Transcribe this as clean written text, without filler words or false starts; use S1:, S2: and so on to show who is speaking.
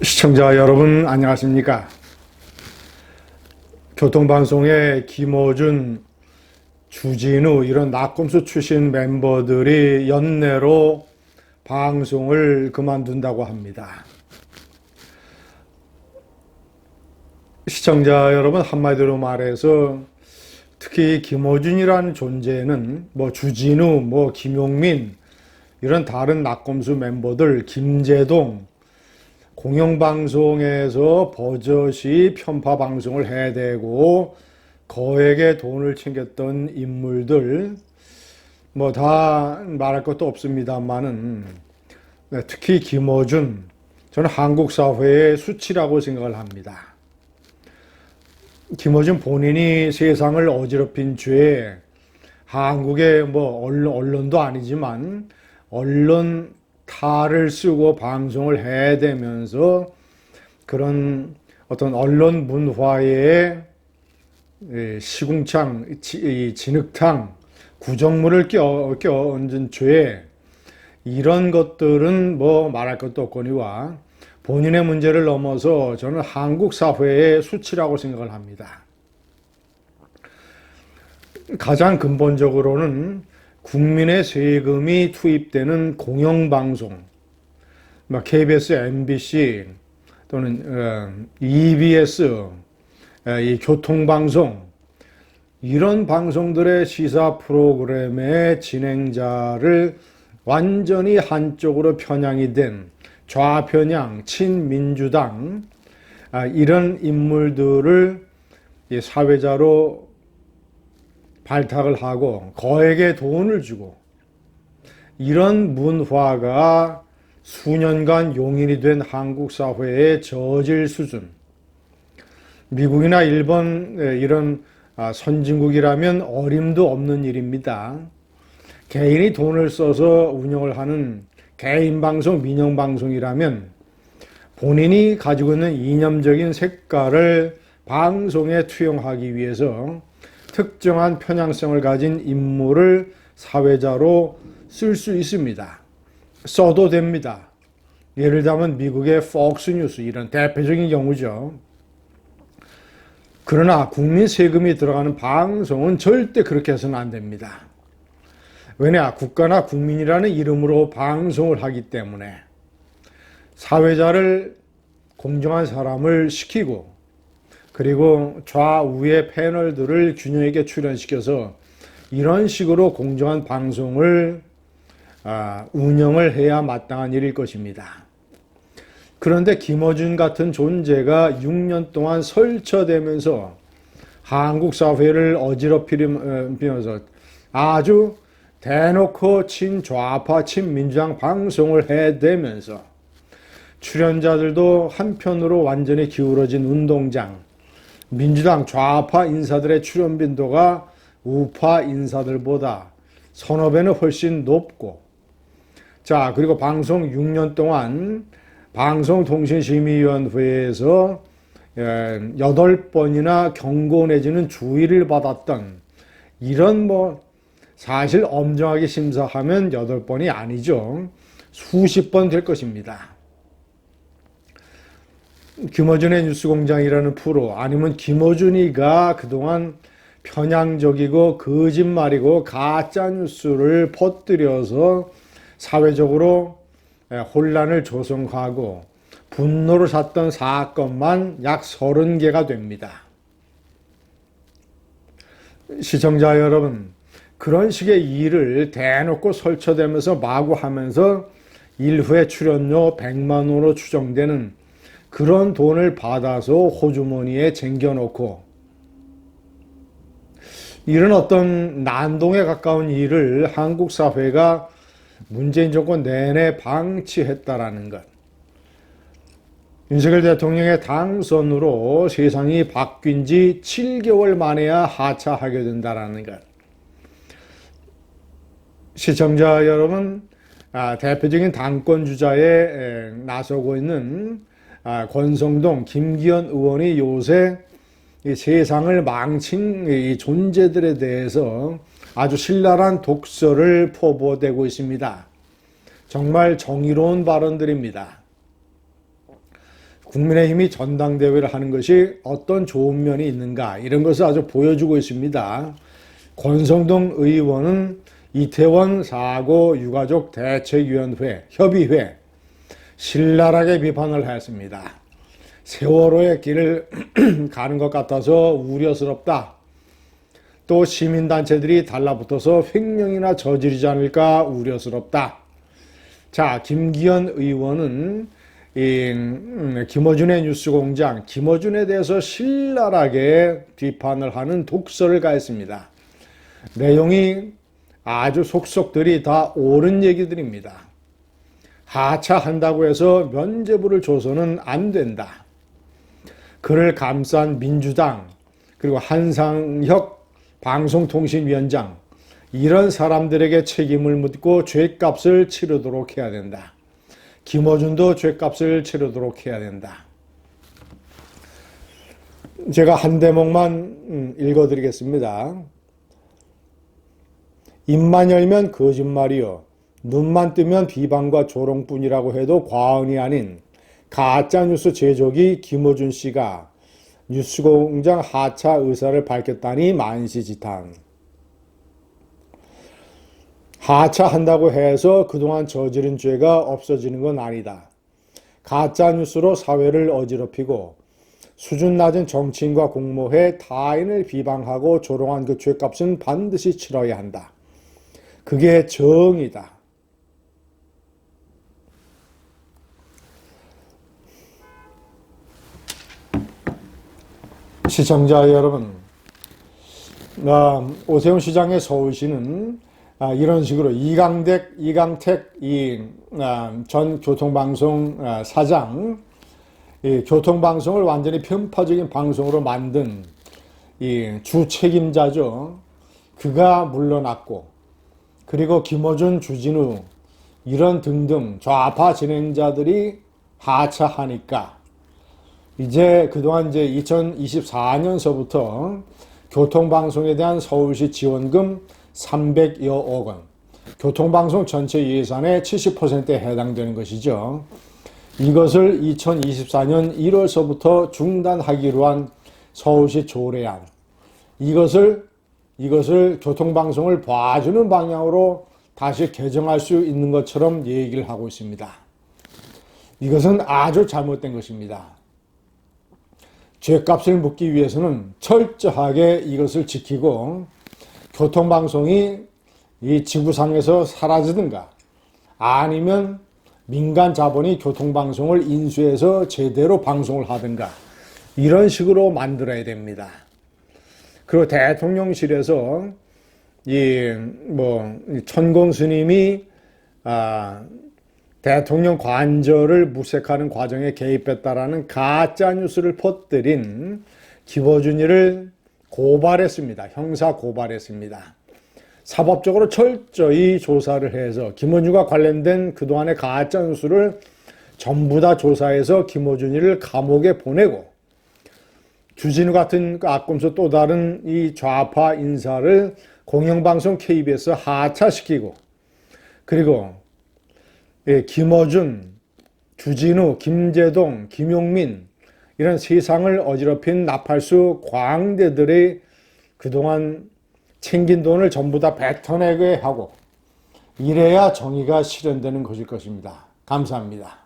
S1: 시청자 여러분 안녕하십니까? 교통방송의 김어준, 주진우 이런 낙검수 출신 멤버들이 연내로 방송을 그만둔다고 합니다. 시청자 여러분, 한마디로 말해서 특히 김어준이라는 존재는 주진우, 김용민 이런 다른 낙검수 멤버들, 김재동 공영방송에서 버젓이 편파 방송을 해대고 거액의 돈을 챙겼던 인물들 다 말할 것도 없습니다만은 특히 김어준, 저는 한국 사회의 수치라고 생각을 합니다. 김어준 본인이 세상을 어지럽힌 죄, 한국의 언론도 아니지만 언론 탈을 쓰고 방송을 해대면서 그런 어떤 언론 문화의 시궁창, 진흙탕, 구정물을 껴얹은 죄, 이런 것들은 말할 것도 없거니와 본인의 문제를 넘어서 저는 한국 사회의 수치라고 생각을 합니다. 가장 근본적으로는 국민의 세금이 투입되는 공영방송, KBS, MBC 또는 EBS, 이 교통방송, 이런 방송들의 시사 프로그램의 진행자를 완전히 한쪽으로 편향이 된 좌편향, 친민주당, 이런 인물들을 사회자로 발탁을 하고 거액의 돈을 주고, 이런 문화가 수년간 용인이 된 한국 사회의 저질 수준, 미국이나 일본 이런 선진국이라면 어림도 없는 일입니다. 개인이 돈을 써서 운영을 하는 개인방송, 민영방송이라면 본인이 가지고 있는 이념적인 색깔을 방송에 투영하기 위해서 특정한 편향성을 가진 인물을 사회자로 쓸 수 있습니다. 써도 됩니다. 예를 들면 미국의 폭스뉴스, 이런 대표적인 경우죠. 그러나 국민 세금이 들어가는 방송은 절대 그렇게 해서는 안 됩니다. 왜냐? 국가나 국민이라는 이름으로 방송을 하기 때문에 사회자를 공정한 사람을 시키고, 그리고 좌우의 패널들을 균형 있게 출연시켜서 이런 식으로 공정한 방송을 운영을 해야 마땅한 일일 것입니다. 그런데 김어준 같은 존재가 6년 동안 설쳐대면서 한국 사회를 어지럽히면서 아주 대놓고 친좌파, 친민주당 방송을 해대면서 출연자들도 한편으로 완전히 기울어진 운동장, 민주당 좌파 인사들의 출연 빈도가 우파 인사들보다 서너 배는 훨씬 높고, 그리고 방송 6년 동안 방송통신심의위원회에서 8번이나 경고 내지는 주의를 받았던, 이런 사실 엄정하게 심사하면 8번이 아니죠. 수십 번 될 것입니다. 김어준의 뉴스공장이라는 프로, 아니면 김어준이가 그동안 편향적이고 거짓말이고 가짜 뉴스를 퍼뜨려서 사회적으로 혼란을 조성하고 분노를 샀던 사건만 약 30개가 됩니다. 시청자 여러분, 그런 식의 일을 대놓고 설쳐대면서 마구 하면서 일후에 출연료 100만 원으로 추정되는 그런 돈을 받아서 호주머니에 쟁겨놓고, 이런 어떤 난동에 가까운 일을 한국 사회가 문재인 정권 내내 방치했다라는 것, 윤석열 대통령의 당선으로 세상이 바뀐 지 7개월 만에야 하차하게 된다라는 것. 시청자 여러분, 대표적인 당권 주자에 나서고 있는 권성동, 김기현 의원이 요새 이 세상을 망친 이 존재들에 대해서 아주 신랄한 독서를 포부되고 있습니다. 정말 정의로운 발언들입니다. 국민의힘이 전당대회를 하는 것이 어떤 좋은 면이 있는가 이런 것을 아주 보여주고 있습니다. 권성동 의원은 이태원 사고 유가족 대책위원회 협의회 신랄하게 비판을 했습니다. 세월호의 길을 가는 것 같아서 우려스럽다. 또 시민단체들이 달라붙어서 횡령이나 저지르지 않을까 우려스럽다. 자, 김기현 의원은 김어준의 뉴스공장, 김어준에 대해서 신랄하게 비판을 하는 독서를 가했습니다. 내용이 아주 속속들이 다 옳은 얘기들입니다. 하차한다고 해서 면죄부를 줘서는 안 된다. 그를 감싼 민주당 그리고 한상혁 방송통신위원장 이런 사람들에게 책임을 묻고 죗값을 치르도록 해야 된다. 김어준도 죗값을 치르도록 해야 된다. 제가 한 대목만 읽어드리겠습니다. 입만 열면 거짓말이요 눈만 뜨면 비방과 조롱뿐이라고 해도 과언이 아닌 가짜뉴스 제조기 김어준 씨가 뉴스공장 하차 의사를 밝혔다니 만시지탄. 하차한다고 해서 그동안 저지른 죄가 없어지는 건 아니다. 가짜뉴스로 사회를 어지럽히고 수준 낮은 정치인과 공모해 타인을 비방하고 조롱한 그 죄값은 반드시 치러야 한다. 그게 정의다. 시청자 여러분, 오세훈 시장의 서울시는 이런 식으로 이강택 전 교통방송 사장, 교통방송을 완전히 편파적인 방송으로 만든 주 책임자죠. 그가 물러났고, 그리고 김어준, 주진우 이런 등등 좌파 진행자들이 하차하니까 이제 그동안 이제 2024년서부터 교통방송에 대한 서울시 지원금 300여억 원, 교통방송 전체 예산의 70%에 해당되는 것이죠. 이것을 2024년 1월서부터 중단하기로 한 서울시 조례안, 이것을 교통방송을 봐주는 방향으로 다시 개정할 수 있는 것처럼 얘기를 하고 있습니다. 이것은 아주 잘못된 것입니다. 죄값을 묻기 위해서는 철저하게 이것을 지키고 교통방송이 이 지구상에서 사라지든가 아니면 민간 자본이 교통방송을 인수해서 제대로 방송을 하든가 이런 식으로 만들어야 됩니다. 그리고 대통령실에서 천공 스님이 대통령 관저를 물색하는 과정에 개입했다라는 가짜 뉴스를 퍼뜨린 김어준이를 고발했습니다. 형사 고발했습니다. 사법적으로 철저히 조사를 해서 김어준과 관련된 그동안의 가짜 뉴스를 전부 다 조사해서 김어준이를 감옥에 보내고 주진우 같은 악검수 또 다른 이 좌파 인사를 공영방송 KBS 하차시키고 그리고 김어준, 주진우, 김재동, 김용민 이런 세상을 어지럽힌 나팔수 광대들의 그동안 챙긴 돈을 전부 다 뱉어내게 하고 이래야 정의가 실현되는 것일 것입니다. 감사합니다.